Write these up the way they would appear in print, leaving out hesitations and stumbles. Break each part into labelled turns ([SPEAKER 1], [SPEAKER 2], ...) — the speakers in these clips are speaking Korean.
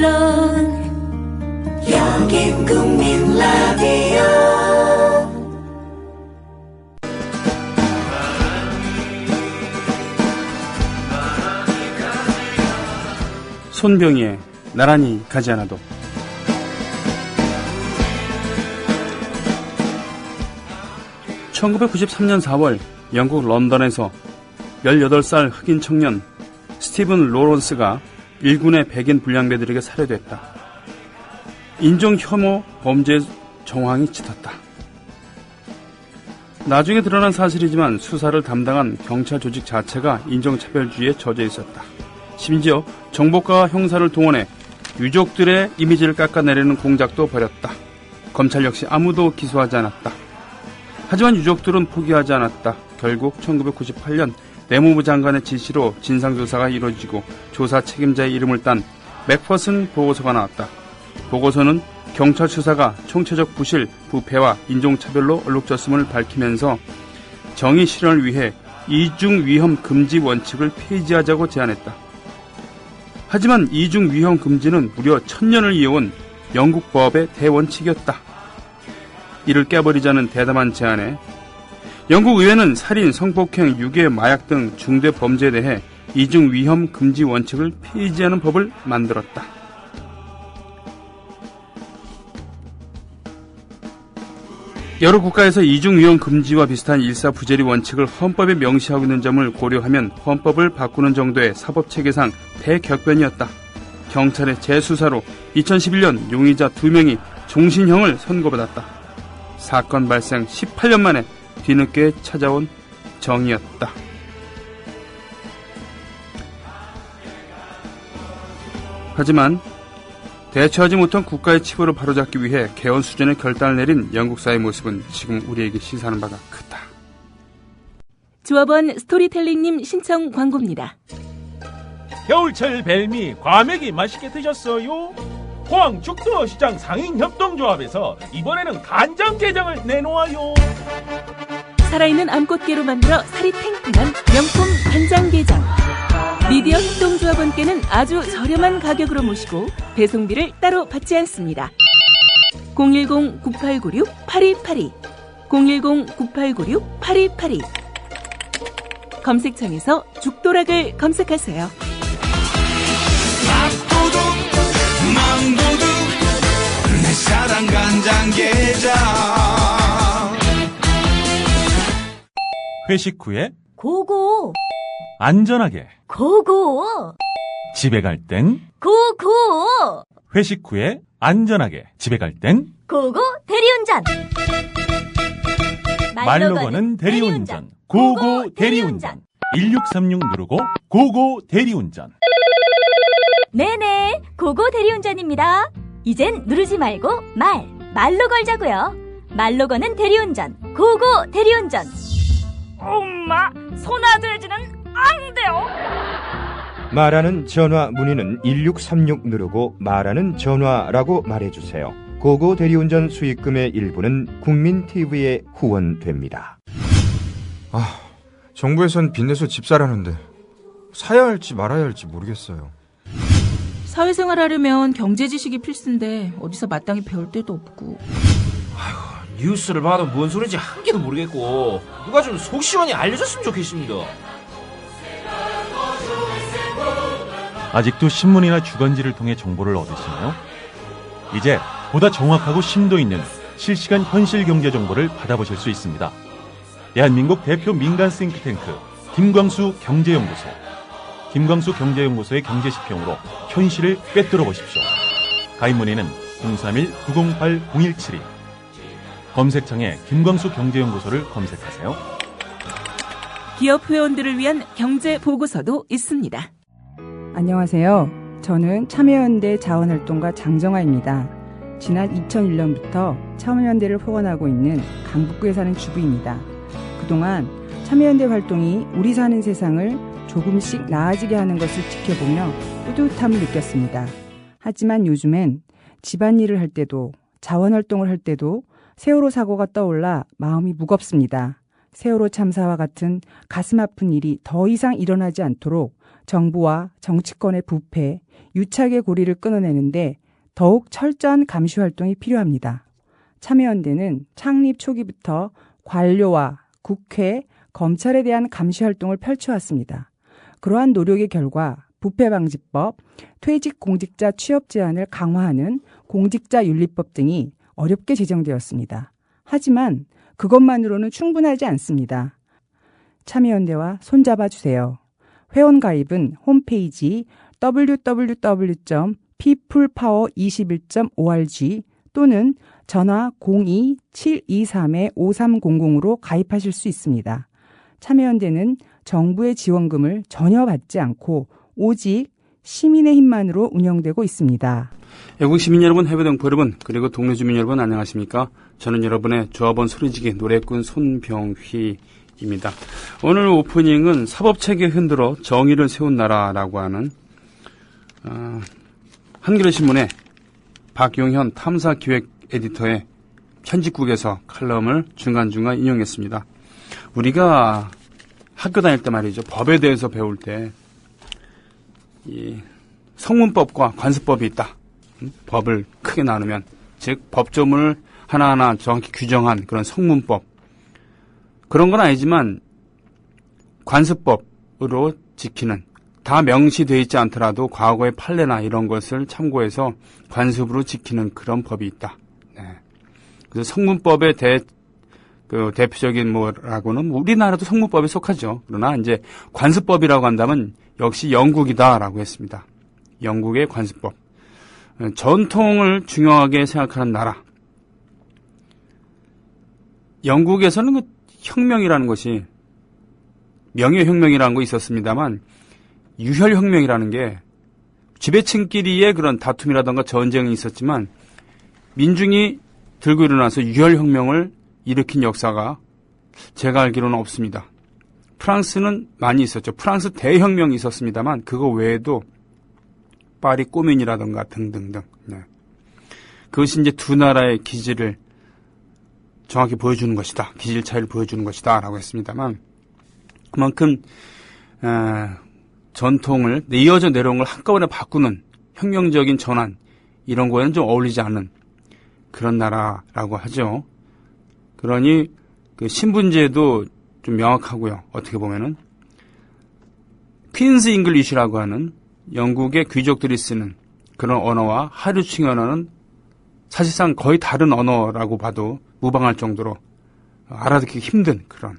[SPEAKER 1] 물론 여긴 국민 라디오.
[SPEAKER 2] 손병희의 나란히 가지 않아도. (1993년 4월) 영국 런던에서 18살 흑인 청년 스티븐 로런스가 일군의 백인 불량배들에게 살해됐다. 인종 혐오 범죄 정황이 짙었다. 나중에 드러난 사실이지만 수사를 담당한 경찰 조직 자체가 인종차별주의에 젖어 있었다. 심지어 정보과 형사를 동원해 유족들의 이미지를 깎아내리는 공작도 벌였다. 검찰 역시 아무도 기소하지 않았다. 하지만 유족들은 포기하지 않았다. 결국 1998년 내무부 장관의 지시로 진상조사가 이루어지고 조사 책임자의 이름을 딴 맥퍼슨 보고서가 나왔다. 보고서는 경찰 수사가 총체적 부실, 부패와 인종차별로 얼룩졌음을 밝히면서 정의 실현을 위해 이중 위험 금지 원칙을 폐지하자고 제안했다. 하지만 이중 위험 금지는 무려 1000년을 이어온 영국 법의 대원칙이었다. 이를 깨버리자는 대담한 제안에 영국 의회는 살인, 성폭행, 유괴, 마약 등 중대 범죄에 대해 이중 위험 금지 원칙을 폐지하는 법을 만들었다. 여러 국가에서 이중 위험 금지와 비슷한 일사부재리 원칙을 헌법에 명시하고 있는 점을 고려하면 헌법을 바꾸는 정도의 사법체계상 대격변이었다. 경찰의 재수사로 2011년 용의자 2명이 종신형을 선고받았다. 사건 발생 18년 만에 뒤늦게 찾아온 정의였다. 하지만 대처하지 못한 국가의 치부를 바로잡기 위해 개헌 수준의 결단을 내린 영국 사회의 모습은 지금 우리에게 시사하는 바가 크다.
[SPEAKER 3] 조합원 스토리텔링님 신청 광고입니다.
[SPEAKER 4] 겨울철 벨미 과메기 맛있게 드셨어요? 포항 죽도시장 상인협동조합에서 이번에는 간장게장을 내놓아요.
[SPEAKER 3] 살아있는 암꽃게로 만들어 살이 탱탱한 명품 간장게장. 미디어 협동조합원께는 아주 저렴한 가격으로 모시고 배송비를 따로 받지 않습니다. 010-9896-8282 010-9896-8282 검색창에서 죽도락을 검색하세요.
[SPEAKER 5] 밥도둑 망도둑 내 사랑 간장게장.
[SPEAKER 4] 회식 후에
[SPEAKER 6] 고고
[SPEAKER 4] 안전하게,
[SPEAKER 6] 고고
[SPEAKER 4] 집에 갈 땐
[SPEAKER 6] 고고
[SPEAKER 4] 회식 후에 안전하게, 집에 갈 땐
[SPEAKER 6] 고고 대리운전.
[SPEAKER 4] 말로 거는 대리운전, 고고 대리운전. 1636 누르고 고고 대리운전.
[SPEAKER 6] 네네, 고고 대리운전입니다. 이젠 누르지 말고 말로 걸자고요. 말로 거는 대리운전, 고고 대리운전. 엄마, 소나돼지는 안 돼요.
[SPEAKER 7] 말하는 전화 문의는 1636 누르고 말하는 전화라고 말해주세요. 고고 대리운전 수익금의 일부는 국민TV에 후원됩니다.
[SPEAKER 8] 정부에선 빚내서 집 사라는데 사야 할지 말아야 할지 모르겠어요.
[SPEAKER 3] 사회생활 하려면 경제 지식이 필수인데 어디서 마땅히 배울 데도 없고.
[SPEAKER 9] 뉴스를 봐도 뭔 소리인지 한 개도 모르겠고 누가 좀 속 시원히 알려줬으면 좋겠습니다.
[SPEAKER 4] 아직도 신문이나 주간지를 통해 정보를 얻으시나요? 이제 보다 정확하고 심도 있는 실시간 현실 경제 정보를 받아보실 수 있습니다. 대한민국 대표 민간 싱크탱크 김광수 경제연구소. 김광수 경제연구소의 경제시평으로 현실을 꿰뚫어 보십시오. 가입 문의는 031-908-0172. 검색창에 김광수 경제연구소를 검색하세요.
[SPEAKER 3] 기업 회원들을 위한 경제 보고서도 있습니다.
[SPEAKER 10] 안녕하세요. 저는 참여연대 자원활동가 장정아입니다. 지난 2001년부터 참여연대를 후원하고 있는 강북구에 사는 주부입니다. 그동안 참여연대 활동이 우리 사는 세상을 조금씩 나아지게 하는 것을 지켜보며 뿌듯함을 느꼈습니다. 하지만 요즘엔 집안일을 할 때도 자원활동을 할 때도 세월호 사고가 떠올라 마음이 무겁습니다. 세월호 참사와 같은 가슴 아픈 일이 더 이상 일어나지 않도록 정부와 정치권의 부패, 유착의 고리를 끊어내는데 더욱 철저한 감시 활동이 필요합니다. 참여연대는 창립 초기부터 관료와 국회, 검찰에 대한 감시 활동을 펼쳐왔습니다. 그러한 노력의 결과 부패방지법, 퇴직공직자 취업 제한을 강화하는 공직자윤리법 등이 어렵게 제정되었습니다. 하지만 그것만으로는 충분하지 않습니다. 참여연대와 손잡아 주세요. 회원가입은 홈페이지 www.peoplepower21.org 또는 전화 02-723-5300으로 가입하실 수 있습니다. 참여연대는 정부의 지원금을 전혀 받지 않고 오직 시민의 힘만으로 운영되고 있습니다.
[SPEAKER 2] 애국 시민 여러분, 해외동포 여러분, 그리고 동네 주민 여러분 안녕하십니까? 저는 여러분의 조합원 소리지기 노래꾼 손병휘입니다. 오늘 오프닝은 사법체계 흔들어 정의를 세운 나라라고 하는 한겨레신문의 박용현 탐사기획 에디터의 편집국에서 칼럼을 중간중간 인용했습니다. 우리가 학교 다닐 때 말이죠. 법에 대해서 배울 때 이 성문법과 관습법이 있다. 법을 크게 나누면, 즉 법조문을 하나하나 정확히 규정한 그런 성문법, 그런 건 아니지만 관습법으로 지키는, 다 명시되어 있지 않더라도 과거의 판례나 이런 것을 참고해서 관습으로 지키는 그런 법이 있다. 네. 그래서 성문법의 대표적인 뭐라고는 우리나라도 성문법에 속하죠. 그러나 이제 관습법이라고 한다면 역시 영국이다라고 했습니다. 영국의 관습법. 전통을 중요하게 생각하는 나라. 영국에서는 그 혁명이라는 것이, 명예혁명이라는 거 있었습니다만 유혈혁명이라는 게 지배층끼리의 그런 다툼이라던가 전쟁이 있었지만 민중이 들고 일어나서 유혈혁명을 일으킨 역사가 제가 알기로는 없습니다. 프랑스는 많이 있었죠. 프랑스 대혁명이 있었습니다만 그거 외에도 파리 꼬민이라던가 등등등. 네. 그것이 이제 두 나라의 기질을 정확히 보여주는 것이다. 기질 차이를 보여주는 것이다. 라고 했습니다만 그만큼 전통을 이어져 내려온 걸 한꺼번에 바꾸는 혁명적인 전환, 이런 거에는 좀 어울리지 않는 그런 나라라고 하죠. 그러니 그 신분제도 좀 명확하고요. 어떻게 보면은 퀸즈 잉글리시라고 하는 영국의 귀족들이 쓰는 그런 언어와 하류층 언어는 사실상 거의 다른 언어라고 봐도 무방할 정도로 알아듣기 힘든 그런,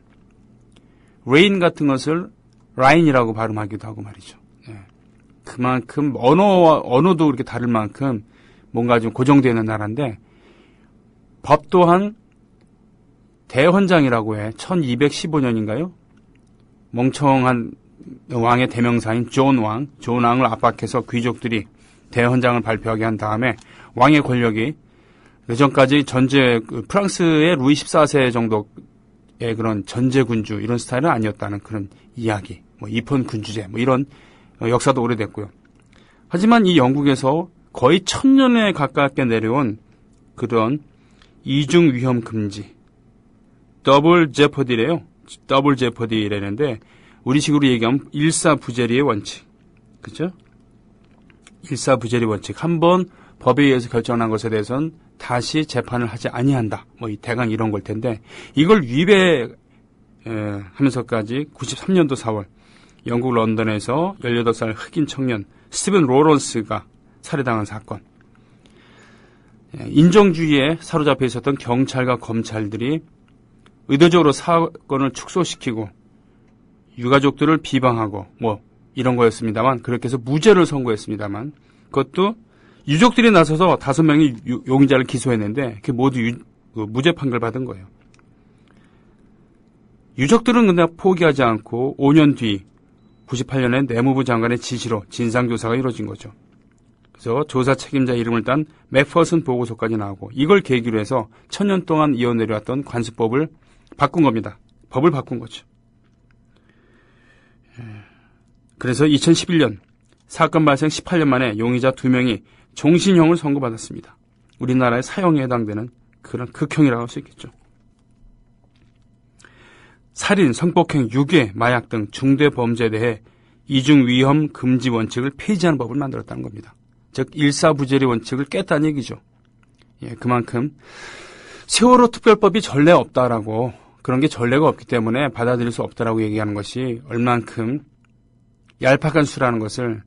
[SPEAKER 2] 레인 같은 것을 라인이라고 발음하기도 하고 말이죠. 네. 그만큼 언어도 그렇게 다를 만큼 뭔가 좀 고정되어 있는 나라인데, 법 또한 대헌장이라고 해. 1215년인가요? 멍청한 왕의 대명사인 존 왕을 압박해서 귀족들이 대헌장을 발표하게 한 다음에 왕의 권력이 그전까지 프랑스의 루이 14세 정도의 그런 전제군주 이런 스타일은 아니었다는 그런 이야기, 입헌군주제 이런 역사도 오래됐고요. 하지만 이 영국에서 거의 1000년에 가깝게 내려온 그런 이중 위험 금지, 더블 제퍼디래요. 더블 제퍼디라는데 우리식으로 얘기하면 일사부재리의 원칙, 그렇죠? 일사부재리 원칙. 한번 법에 의해서 결정한 것에 대해서는 다시 재판을 하지 아니한다. 이 대강 이런 걸 텐데, 이걸 위배하면서까지 93년도 4월 영국 런던에서 18살 흑인 청년 스티븐 로런스가 살해당한 사건. 인종주의에 사로잡혀 있었던 경찰과 검찰들이 의도적으로 사건을 축소시키고 유가족들을 비방하고 이런 거였습니다만, 그렇게 해서 무죄를 선고했습니다만, 그것도 유족들이 나서서 5명이 용의자를 기소했는데 그게 모두 무죄 판결 받은 거예요. 유족들은 근데 포기하지 않고 5년 뒤 98년에 내무부 장관의 지시로 진상조사가 이루어진 거죠. 그래서 조사 책임자 이름을 딴 맥퍼슨 보고서까지 나오고, 이걸 계기로 해서 1000년 동안 이어내려왔던 관습법을 바꾼 겁니다. 법을 바꾼 거죠. 그래서 2011년 사건 발생 18년 만에 용의자 2명이 종신형을 선고받았습니다. 우리나라의 사형에 해당되는 그런 극형이라고 할 수 있겠죠. 살인, 성폭행, 유괴, 마약 등 중대 범죄에 대해 이중위험 금지 원칙을 폐지하는 법을 만들었다는 겁니다. 즉 일사부재리 원칙을 깼다는 얘기죠. 예, 그만큼 세월호 특별법이 전례 없다라고, 그런 게 전례가 없기 때문에 받아들일 수 없다라고 얘기하는 것이 얼만큼 얄팍한 수라는 것을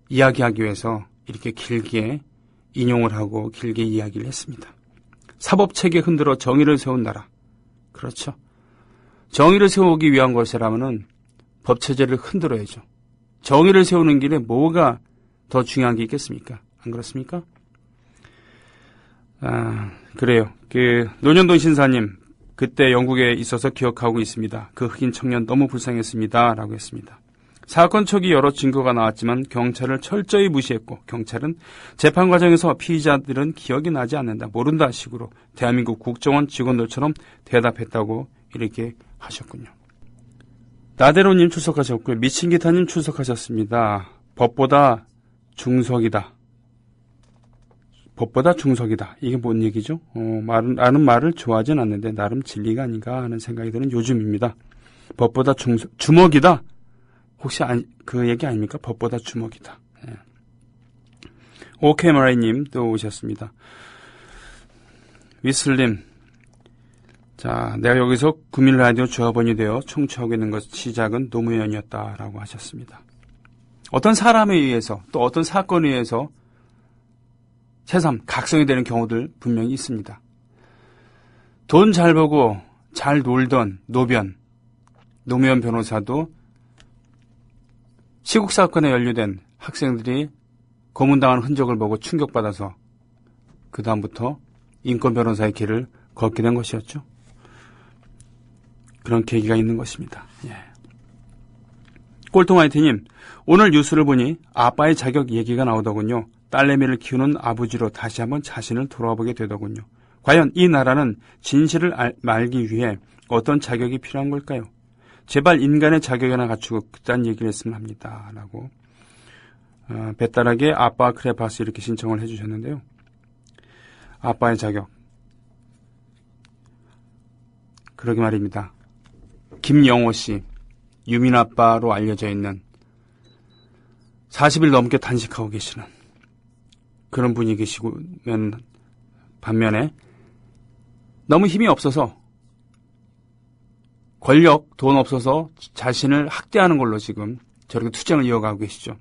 [SPEAKER 2] 이야기하기 위해서 이렇게 길게 인용을 하고 길게 이야기를 했습니다. 사법체계 흔들어 정의를 세운 나라. 그렇죠. 정의를 세우기 위한 것이라면은 법체제를 흔들어야죠. 정의를 세우는 길에 뭐가 더 중요한 게 있겠습니까? 안 그렇습니까? 그래요. 노년동 신사님, 그때 영국에 있어서 기억하고 있습니다. 그 흑인 청년 너무 불쌍했습니다. 라고 했습니다. 사건 초기 여러 증거가 나왔지만 경찰을 철저히 무시했고, 경찰은 재판 과정에서 피의자들은 기억이 나지 않는다, 모른다 식으로 대한민국 국정원 직원들처럼 대답했다고 이렇게 하셨군요. 나대로님 출석하셨고요. 미친기타님 출석하셨습니다. 법보다 중석이다. 법보다 중석이다. 이게 뭔 얘기죠? 나는 말을 좋아하진 않는데 나름 진리가 아닌가 하는 생각이 드는 요즘입니다. 법보다 주먹이다. 혹시 그 얘기 아닙니까? 법보다 주먹이다. 예. 오케이마라이님 또 오셨습니다. 위슬님, 자, 내가 여기서 구민 라디오 조합원이 되어 청취하고 있는 것 시작은 노무현이었다라고 하셨습니다. 어떤 사람에 의해서 또 어떤 사건에 의해서 새삼 각성이 되는 경우들 분명히 있습니다. 돈 잘 벌고 잘 놀던 노무현 변호사도 시국 사건에 연루된 학생들이 고문당한 흔적을 보고 충격받아서 그 다음부터 인권 변호사의 길을 걷게 된 것이었죠. 그런 계기가 있는 것입니다. 예. 꼴통화이트님, 오늘 뉴스를 보니 아빠의 자격 얘기가 나오더군요. 딸내미를 키우는 아버지로 다시 한번 자신을 돌아보게 되더군요. 과연 이 나라는 진실을 말기 위해 어떤 자격이 필요한 걸까요? 제발 인간의 자격이나 갖추고 그딴 얘기를 했으면 합니다. 라고 배따라게 아빠 크레파스 이렇게 신청을 해주셨는데요. 아빠의 자격. 그러게 말입니다. 김영호 씨, 유민 아빠로 알려져 있는 40일 넘게 단식하고 계시는 그런 분이 계시면 반면에 너무 힘이 없어서 권력, 돈 없어서 자신을 학대하는 걸로 지금 저렇게 투쟁을 이어가고 계시죠.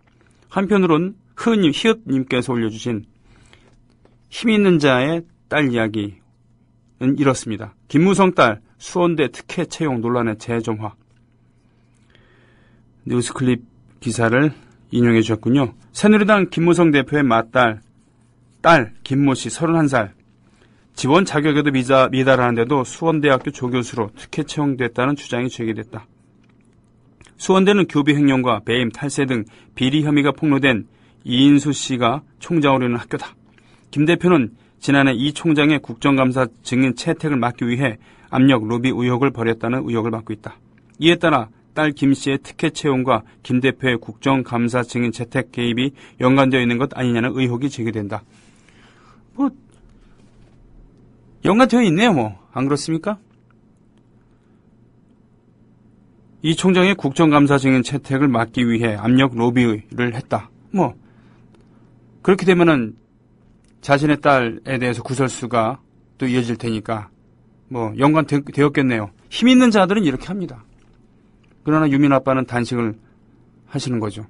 [SPEAKER 2] 한편으로는 히읗님께서 올려주신 힘 있는 자의 딸 이야기는 이렇습니다. 김무성 딸 수원대 특혜 채용 논란의 재점화. 뉴스클립 기사를 인용해 주셨군요. 새누리당 김무성 대표의 맏딸, 딸 김모 씨 31살. 지원 자격에도 미달하는데도 수원대학교 조교수로 특혜 채용됐다는 주장이 제기됐다. 수원대는 교비 횡령과 배임, 탈세 등 비리 혐의가 폭로된 이인수 씨가 총장으로 있는 학교다. 김 대표는 지난해 이 총장의 국정감사 증인 채택을 막기 위해 압력, 로비 의혹을 벌였다는 의혹을 받고 있다. 이에 따라 딸 김 씨의 특혜 채용과 김 대표의 국정감사 증인 채택 개입이 연관되어 있는 것 아니냐는 의혹이 제기된다. 연관되어 있네요, 안 그렇습니까? 이 총장의 국정감사 증인 채택을 막기 위해 압력 로비를 했다. 그렇게 되면은 자신의 딸에 대해서 구설수가 또 이어질 테니까 연관되었겠네요. 힘 있는 자들은 이렇게 합니다. 그러나 유민 아빠는 단식을 하시는 거죠.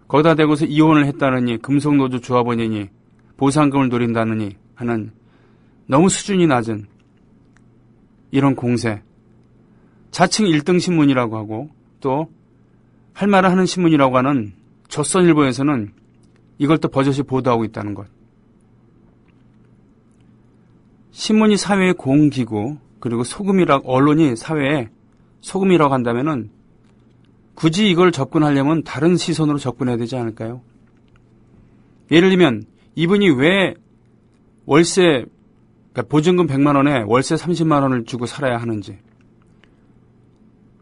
[SPEAKER 2] 거기다 대고서 이혼을 했다느니, 금속노조 조합원이니, 보상금을 노린다느니 하는 너무 수준이 낮은 이런 공세. 자칭 1등 신문이라고 하고 또 할 말을 하는 신문이라고 하는 조선일보에서는 이걸 또 버젓이 보도하고 있다는 것. 신문이 사회의 공기구, 그리고 언론이 사회에 소금이라고 한다면은 굳이 이걸 접근하려면 다른 시선으로 접근해야 되지 않을까요? 예를 들면 이분이 왜 월세, 그러니까 보증금 100만 원에 월세 30만 원을 주고 살아야 하는지,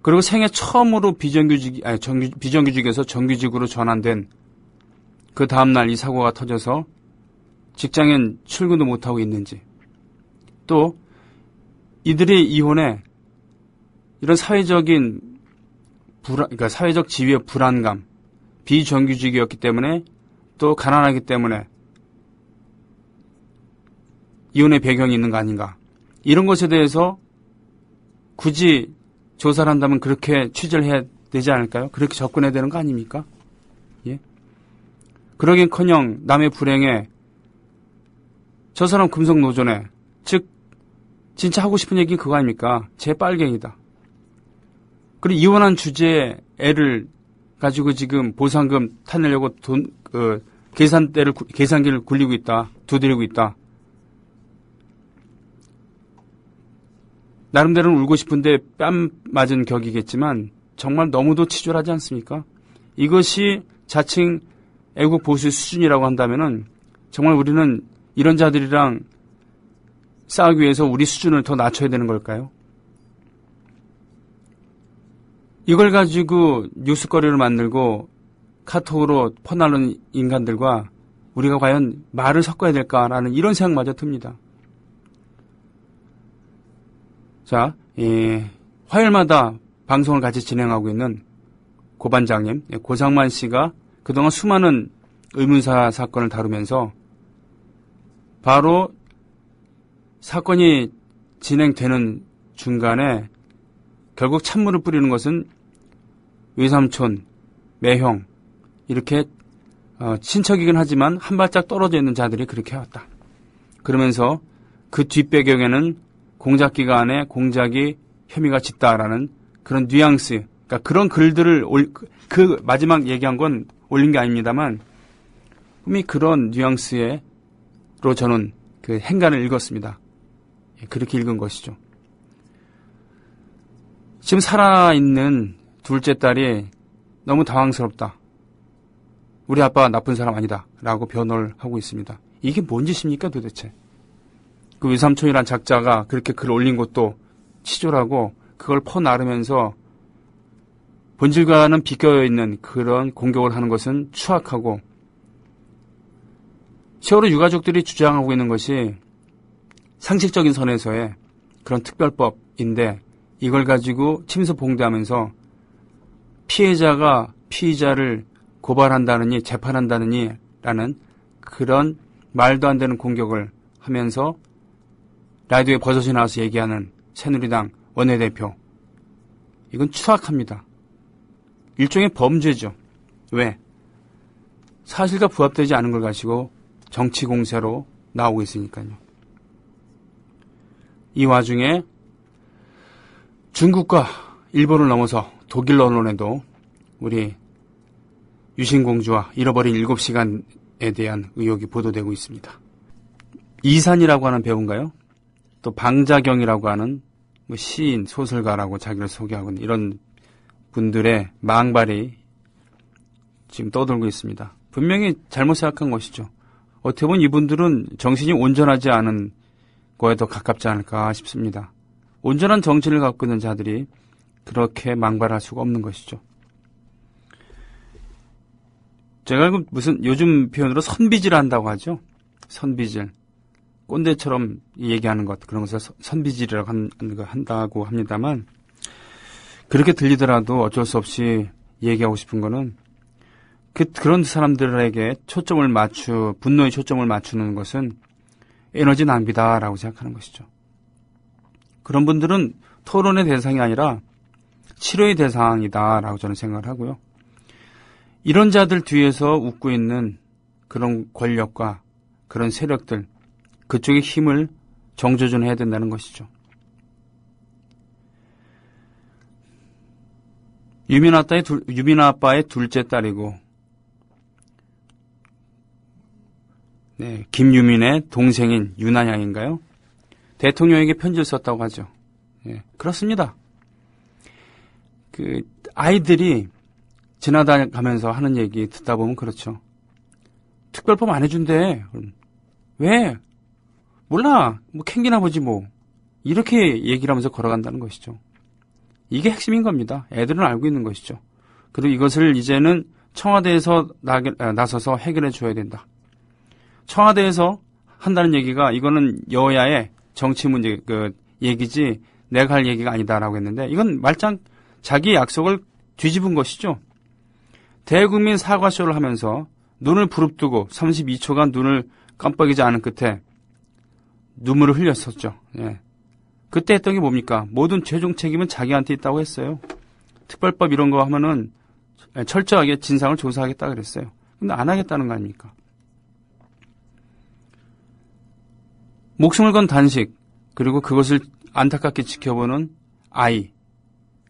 [SPEAKER 2] 그리고 생애 처음으로 비정규직에서 정규직으로 전환된 그 다음날 이 사고가 터져서 직장엔 출근도 못하고 있는지, 또 이들의 이혼에 이런 사회적인 그러니까 사회적 지위의 불안감, 비정규직이었기 때문에 또 가난하기 때문에 이혼의 배경이 있는 거 아닌가. 이런 것에 대해서 굳이 조사를 한다면 그렇게 취재를 해야 되지 않을까요? 그렇게 접근해야 되는 거 아닙니까? 예? 그러긴커녕 남의 불행에 저 사람 금속노조네. 즉 진짜 하고 싶은 얘기 그거 아닙니까? 제 빨갱이다. 그리고 이혼한 주제에 애를 가지고 지금 보상금 타내려고 계산기를 굴리고 있다. 두드리고 있다. 나름대로는 울고 싶은데 뺨 맞은 격이겠지만 정말 너무도 치졸하지 않습니까? 이것이 자칭 애국 보수의 수준이라고 한다면은 정말 우리는 이런 자들이랑 싸우기 위해서 우리 수준을 더 낮춰야 되는 걸까요? 이걸 가지고 뉴스거리를 만들고 카톡으로 퍼나르는 인간들과 우리가 과연 말을 섞어야 될까라는 이런 생각마저 듭니다. 자, 화요일마다 방송을 같이 진행하고 있는 고 반장님, 고상만 씨가 그동안 수많은 의문사 사건을 다루면서 바로 사건이 진행되는 중간에 결국 찬물을 뿌리는 것은 외삼촌, 매형 이렇게 친척이긴 하지만 한 발짝 떨어져 있는 자들이 그렇게 해왔다. 그러면서 그 뒷배경에는 공작기가 안에 공작이 혐의가 짙다라는 그런 뉘앙스, 그러니까 그런 글들을 그 마지막 얘기한 건 올린 게 아닙니다만 꿈이 그런 뉘앙스로 저는 그 행간을 읽었습니다. 그렇게 읽은 것이죠. 지금 살아있는 둘째 딸이 너무 당황스럽다. 우리 아빠가 나쁜 사람 아니다. 라고 변호를 하고 있습니다. 이게 뭔 짓입니까 도대체? 그 외삼촌이란 작자가 그렇게 글 올린 것도 치졸하고 그걸 퍼나르면서 본질과는 비껴있는 그런 공격을 하는 것은 추악하고 세월호 유가족들이 주장하고 있는 것이 상식적인 선에서의 그런 특별법인데 이걸 가지고 침수봉대하면서 피해자가 피의자를 고발한다느니 재판한다느니 라는 그런 말도 안 되는 공격을 하면서 라디오에 버섯이 나와서 얘기하는 새누리당 원내대표. 이건 추악합니다. 일종의 범죄죠. 왜? 사실과 부합되지 않은 걸 가지고 정치 공세로 나오고 있으니까요. 이 와중에 중국과 일본을 넘어서 독일 언론에도 우리 유신공주와 잃어버린 7시간에 대한 의혹이 보도되고 있습니다. 이산이라고 하는 배우인가요? 또 방자경이라고 하는 시인, 소설가라고 자기를 소개하고 있는 이런 분들의 망발이 지금 떠돌고 있습니다. 분명히 잘못 생각한 것이죠. 어떻게 보면 이분들은 정신이 온전하지 않은 거에 더 가깝지 않을까 싶습니다. 온전한 정신을 갖고 있는 자들이 그렇게 망발할 수가 없는 것이죠. 제가 무슨 요즘 표현으로 선비질 한다고 하죠. 선비질. 꼰대처럼 얘기하는 것, 그런 것을 선비질이라고 한다고 합니다만 그렇게 들리더라도 어쩔 수 없이 얘기하고 싶은 거는 그런 사람들에게 분노의 초점을 맞추는 것은 에너지 낭비다라고 생각하는 것이죠. 그런 분들은 토론의 대상이 아니라 치료의 대상이다라고 저는 생각을 하고요. 이런 자들 뒤에서 웃고 있는 그런 권력과 그런 세력들, 그쪽의 힘을 정조준해야 된다는 것이죠. 유민 아빠의 둘째 딸이고, 네, 김유민의 동생인 윤한양인가요? 대통령에게 편지를 썼다고 하죠. 네, 그렇습니다. 아이들이 지나가면서 하는 얘기 듣다 보면 그렇죠. 특별법 안 해준대. 왜? 몰라. 캥기나 보지 뭐. 이렇게 얘기를 하면서 걸어간다는 것이죠. 이게 핵심인 겁니다. 애들은 알고 있는 것이죠. 그리고 이것을 이제는 청와대에서 나서서 해결해 줘야 된다. 청와대에서 한다는 얘기가 이거는 여야의 정치 문제 얘기지 내가 할 얘기가 아니다라고 했는데 이건 말짱 자기 약속을 뒤집은 것이죠. 대국민 사과쇼를 하면서 눈을 부릅뜨고 32초간 눈을 깜빡이지 않은 끝에 눈물을 흘렸었죠. 예. 그때 했던 게 뭡니까? 모든 최종 책임은 자기한테 있다고 했어요. 특별법 이런 거 하면은 철저하게 진상을 조사하겠다 그랬어요. 근데 안 하겠다는 거 아닙니까? 목숨을 건 단식, 그리고 그것을 안타깝게 지켜보는 아이.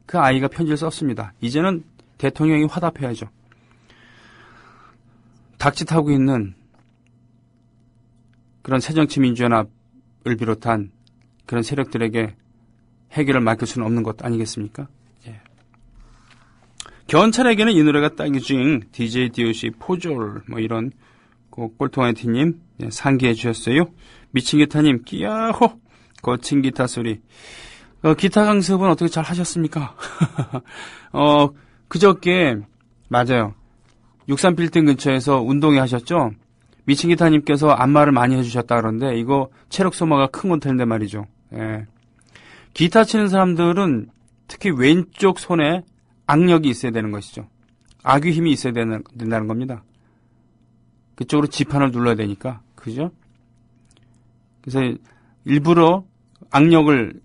[SPEAKER 2] 그 아이가 편지를 썼습니다. 이제는 대통령이 화답해야죠. 닥짓하고 있는 그런 새정치민주연합을 비롯한 그런 세력들에게 해결을 맡길 수는 없는 것 아니겠습니까? 예. 견찰에게는 이 노래가 딱이지. DJ DOC 포졸 뭐 이런 꼴통아이티님 상기해 주셨어요. 미친 기타님 끼야호 거친 기타 소리. 기타 강습은 어떻게 잘 하셨습니까? 그저께 맞아요. 63빌딩 근처에서 운동회 하셨죠? 미친 기타님께서 안마를 많이 해주셨다 그러는데 이거 체력 소모가 큰 건 텐데 말이죠. 예. 기타 치는 사람들은 특히 왼쪽 손에 악력이 있어야 되는 것이죠. 악의 힘이 있어야 된다는 겁니다. 그쪽으로 지판을 눌러야 되니까. 그죠? 그래서 일부러 악력을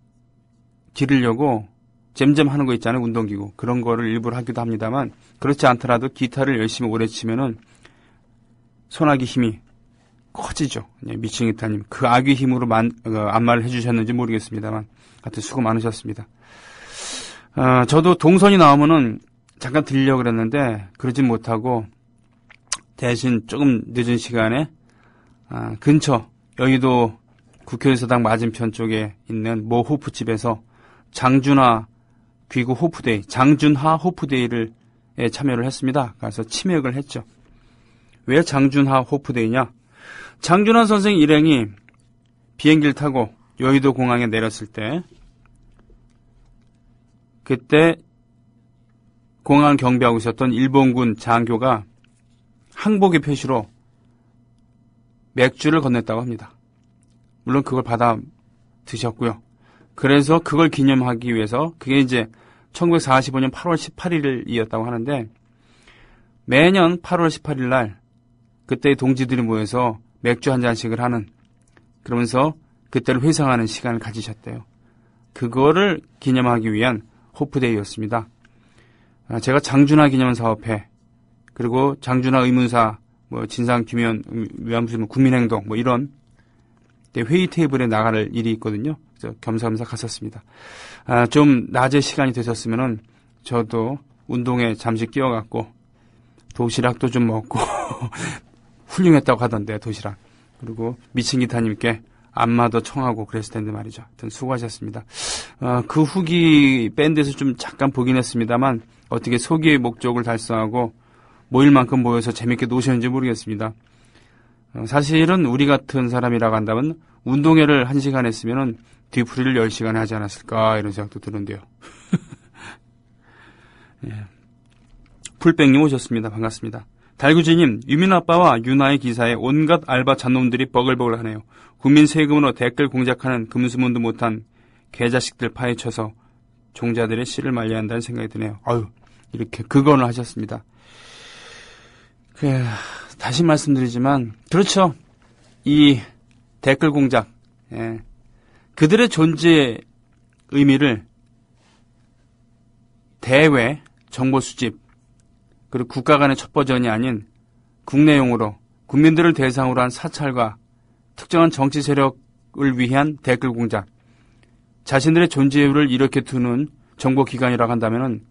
[SPEAKER 2] 기르려고 잼잼 하는 거 있잖아요. 운동기구. 그런 거를 일부러 하기도 합니다만 그렇지 않더라도 기타를 열심히 오래 치면은 손아귀 힘이 커지죠. 미친 기타님. 그 악의 힘으로 안마를 해주셨는지 모르겠습니다만 하여튼 수고 많으셨습니다. 저도 동선이 나오면은 잠깐 들리려고 그랬는데 그러진 못하고 대신 조금 늦은 시간에 근처 여의도 국회의사당 맞은편 쪽에 있는 모 호프집에서 장준하 귀국 호프데이, 장준하 호프데이를 참여를 했습니다. 그래서 치맥을 했죠. 왜 장준하 호프데이냐? 장준하 선생 일행이 비행기를 타고 여의도 공항에 내렸을 때 그때 공항을 경비하고 있었던 일본군 장교가 항복의 표시로 맥주를 건넸다고 합니다. 물론 그걸 받아 드셨고요. 그래서 그걸 기념하기 위해서 그게 이제 1945년 8월 18일이었다고 하는데 매년 8월 18일 날 그때 동지들이 모여서 맥주 한 잔씩을 하는 그러면서 그때를 회상하는 시간을 가지셨대요. 그거를 기념하기 위한 호프데이였습니다. 제가 장준하 기념사업회 그리고 장준하 의문사 뭐 진상규명 위안부 국민행동 뭐 이런 회의 테이블에 나갈 일이 있거든요. 그래서 겸사겸사 갔었습니다. 좀 낮에 시간이 되셨으면은 저도 운동에 잠시 끼어갔고 도시락도 좀 먹고 훌륭했다고 하던데 도시락. 그리고 미친 기타님께 안마도 청하고 그랬을 텐데 말이죠. 하여튼 수고하셨습니다. 그 후기 밴드에서 좀 잠깐 보긴 했습니다만 어떻게 소기의 목적을 달성하고 모일 만큼 모여서 재밌게 노셨는지 모르겠습니다. 사실은 우리 같은 사람이라고 한다면 운동회를 1시간 했으면은 뒤풀이를 10시간에 하지 않았을까 이런 생각도 드는데요. 예. 풀백님 오셨습니다. 반갑습니다. 달구지님, 유민 아빠와 유나의 기사에 온갖 알바 잔놈들이 버글버글하네요. 국민 세금으로 댓글 공작하는 금수문도 못한 개자식들 파헤쳐서 종자들의 씨를 말려야 한다는 생각이 드네요. 아유, 이렇게 극언을 하셨습니다. 다시 말씀드리지만 그렇죠. 이 댓글 공작, 예. 그들의 존재의 의미를 대외 정보 수집 그리고 국가 간의 첩보전이 아닌 국내용으로 국민들을 대상으로 한 사찰과 특정한 정치 세력을 위한 댓글 공작, 자신들의 존재를 이렇게 두는 정보기관이라고 한다면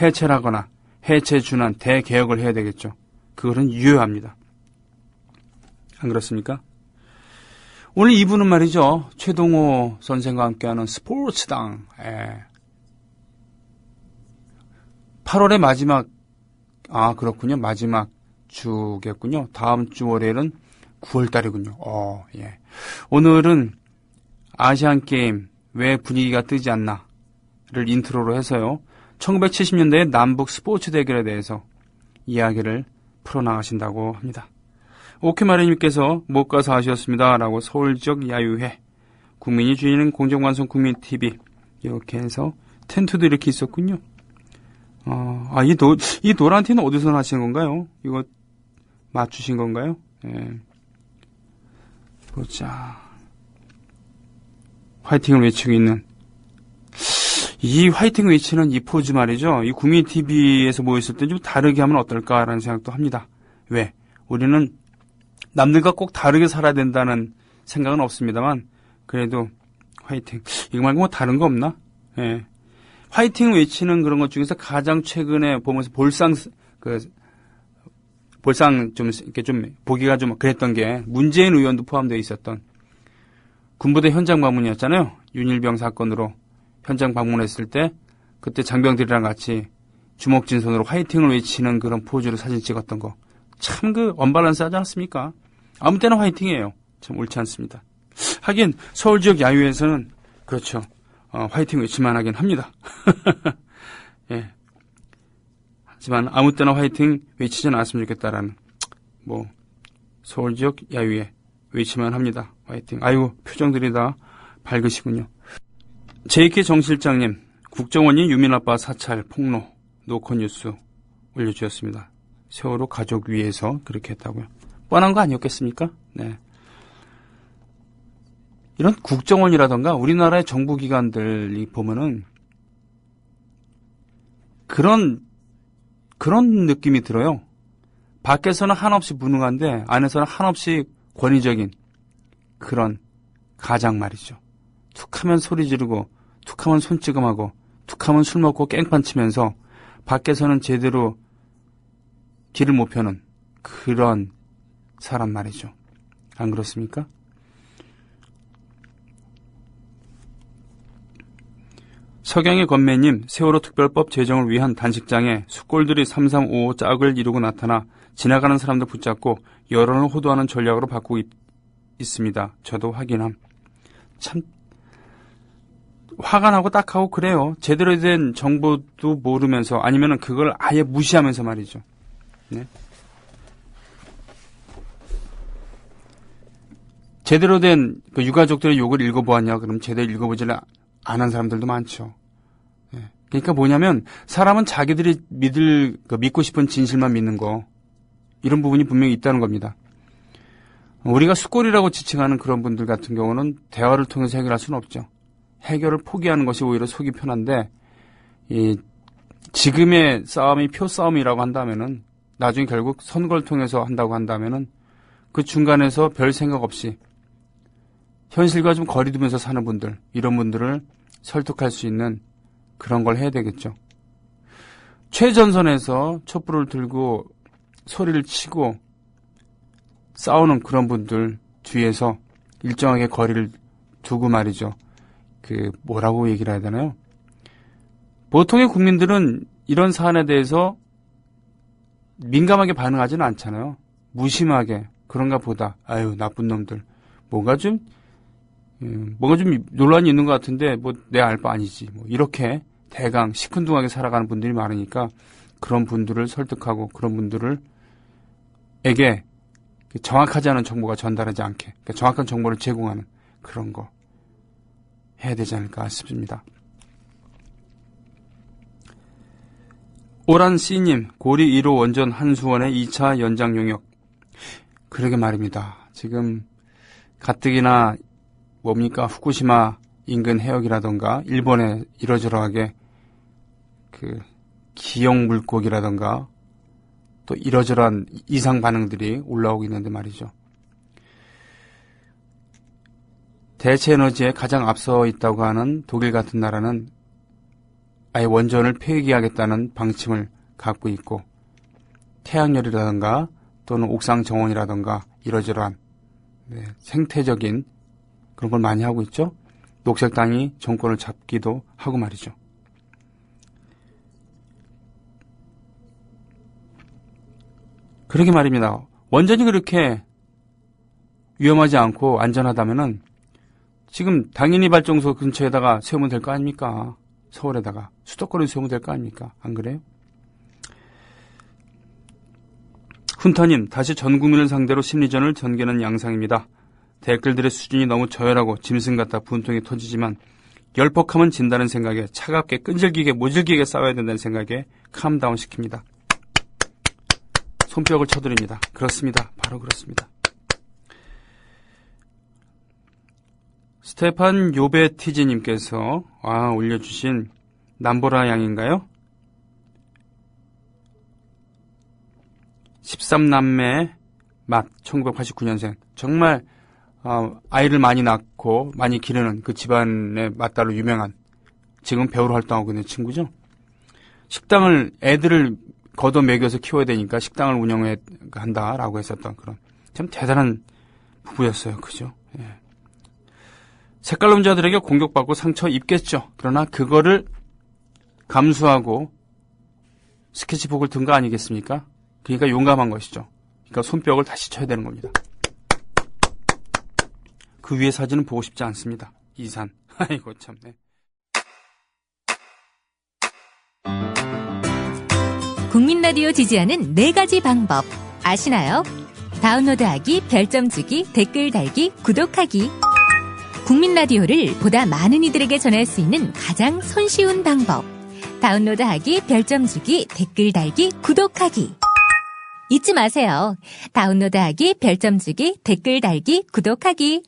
[SPEAKER 2] 해체라거나 해체에 준한 대개혁을 해야 되겠죠. 그거는 유효합니다. 안 그렇습니까? 오늘 2부는 말이죠. 최동호 선생과 함께하는 스포츠당. 8월의 마지막, 그렇군요. 마지막 주겠군요. 다음 주 월요일은 9월달이군요. 예. 오늘은 아시안게임 왜 분위기가 뜨지 않나를 인트로로 해서요. 1970년대의 남북 스포츠 대결에 대해서 이야기를 풀어나가신다고 합니다. 오케마리님께서 못 가서 아쉬웠습니다. 라고 서울적 야유회, 국민이 주인은 공정방송 국민TV 이렇게 해서 텐트도 이렇게 있었군요. 이 노란 티는 어디서 나신 건가요? 이거 맞추신 건가요? 예. 보자. 화이팅을 외치고 있는. 이 화이팅 외치는 이 포즈 말이죠. 이 국민 TV에서 모였을 때 좀 다르게 하면 어떨까라는 생각도 합니다. 왜? 우리는 남들과 꼭 다르게 살아야 된다는 생각은 없습니다만, 그래도 화이팅. 이거 말고 뭐 다른 거 없나? 예. 화이팅 외치는 그런 것 중에서 가장 최근에 보면서 볼상 좀, 이렇게 좀, 보기가 좀 그랬던 게, 문재인 의원도 포함되어 있었던 군부대 현장 방문이었잖아요. 윤일병 사건으로 현장 방문했을 때, 그때 장병들이랑 같이 주먹진 손으로 화이팅을 외치는 그런 포즈로 사진 찍었던 거. 참 언밸런스 하지 않습니까? 아무 때나 화이팅이에요. 참 옳지 않습니다. 하긴, 서울 지역 야유에서는, 그렇죠. 화이팅 외치만 하긴 합니다. 예. 하지만 아무 때나 화이팅 외치지는 않았으면 좋겠다라는, 서울 지역 야유에 외치만 합니다. 화이팅. 아이고, 표정들이 다 밝으시군요. JK 정 실장님, 국정원이 유민아빠 사찰, 폭로, 노컷뉴스 올려주셨습니다. 세월호 가족 위해서 그렇게 했다고요. 뻔한 거 아니었겠습니까? 네. 이런 국정원이라던가 우리나라의 정부기관들이 보면은 그런 느낌이 들어요. 밖에서는 한없이 무능한데 안에서는 한없이 권위적인 그런 가장 말이죠. 툭하면 소리 지르고 툭하면 손찌검하고 툭하면 술 먹고 깽판 치면서 밖에서는 제대로 길을 못 펴는 그런 사람 말이죠. 안 그렇습니까? 석양의 건매님, 세월호 특별법 제정을 위한 단식장에 숫골들이 3355 짝을 이루고 나타나 지나가는 사람들 붙잡고 여론을 호도하는 전략으로 바꾸고 있습니다. 저도 확인함. 참 화가 나고 딱하고 그래요. 제대로 된 정보도 모르면서 아니면은 그걸 아예 무시하면서 말이죠. 네. 제대로 된 유가족들의 욕을 읽어보았냐? 그럼 제대로 읽어보지를 안 한 사람들도 많죠. 네. 그러니까 뭐냐면 사람은 자기들이 믿고 싶은 진실만 믿는 거, 이런 부분이 분명히 있다는 겁니다. 우리가 숫골이라고 지칭하는 그런 분들 같은 경우는 대화를 통해서 해결할 수는 없죠. 해결을 포기하는 것이 오히려 속이 편한데, 지금의 싸움이 표싸움이라고 한다면은, 나중에 결국 선거를 통해서 한다고 한다면은, 그 중간에서 별 생각 없이 현실과 좀 거리 두면서 사는 분들, 이런 분들을 설득할 수 있는 그런 걸 해야 되겠죠. 최전선에서 촛불을 들고 소리를 치고 싸우는 그런 분들 뒤에서 일정하게 거리를 두고 말이죠. 뭐라고 얘기를 해야 되나요? 보통의 국민들은 이런 사안에 대해서 민감하게 반응하지는 않잖아요. 무심하게, 그런가 보다. 아유, 나쁜 놈들. 뭔가 좀 논란이 있는 것 같은데, 내 알 바 아니지. 이렇게 대강, 시큰둥하게 살아가는 분들이 많으니까, 그런 분들을 설득하고, 그런 분들에게 정확하지 않은 정보가 전달하지 않게, 그러니까 정확한 정보를 제공하는 그런 거 해야 되지 않을까 싶습니다. 오란 C님, 고리 1호 원전 한수원의 2차 연장 용역. 그러게 말입니다. 지금 가뜩이나 후쿠시마 인근 해역이라던가 일본에 이러저러하게 기형 물고기라던가 또 이러저러한 이상 반응들이 올라오고 있는데 말이죠. 대체 에너지에 가장 앞서 있다고 하는 독일 같은 나라는 아예 원전을 폐기하겠다는 방침을 갖고 있고, 태양열이라든가 또는 옥상 정원이라든가 이러저러한 생태적인 그런 걸 많이 하고 있죠. 녹색당이 정권을 잡기도 하고 말이죠. 그러게 말입니다. 원전이 그렇게 위험하지 않고 안전하다면은 지금 당연히 발전소 근처에다가 세우면 될 거 아닙니까? 서울에다가 수도권에 세우면 될 거 아닙니까? 안 그래요? 훈타님, 다시 전 국민을 상대로 심리전을 전개하는 양상입니다. 댓글들의 수준이 너무 저열하고 짐승 같다 분통이 터지지만 열폭하면 진다는 생각에 차갑게 끈질기게 모질기게 싸워야 된다는 생각에 캄다운 시킵니다. 손뼉을 쳐드립니다. 그렇습니다. 바로 그렇습니다. 스테판 요베티지님께서 올려주신 남보라 양인가요? 13남매 맛 1989년생 정말 아이를 많이 낳고 많이 기르는 그 집안의 맏딸로 유명한 지금 배우로 활동하고 있는 친구죠. 식당을 애들을 걷어 먹여서 키워야 되니까 식당을 운영해 한다라고 했었던 그런 참 대단한 부부였어요. 그죠? 예. 색깔론자들에게 공격받고 상처 입겠죠. 그러나 그거를 감수하고 스케치북을 든 거 아니겠습니까? 그러니까 용감한 것이죠. 그러니까 손뼉을 다시 쳐야 되는 겁니다. 그 위에 사진은 보고 싶지 않습니다. 이산. 아이고 참네.
[SPEAKER 11] 국민라디오 지지하는 4가지 방법 아시나요? 다운로드하기, 별점 주기, 댓글 달기, 구독하기. 국민라디오를 보다 많은 이들에게 전할 수 있는 가장 손쉬운 방법. 다운로드하기, 별점 주기, 댓글 달기, 구독하기. 잊지 마세요. 다운로드하기, 별점 주기, 댓글 달기, 구독하기.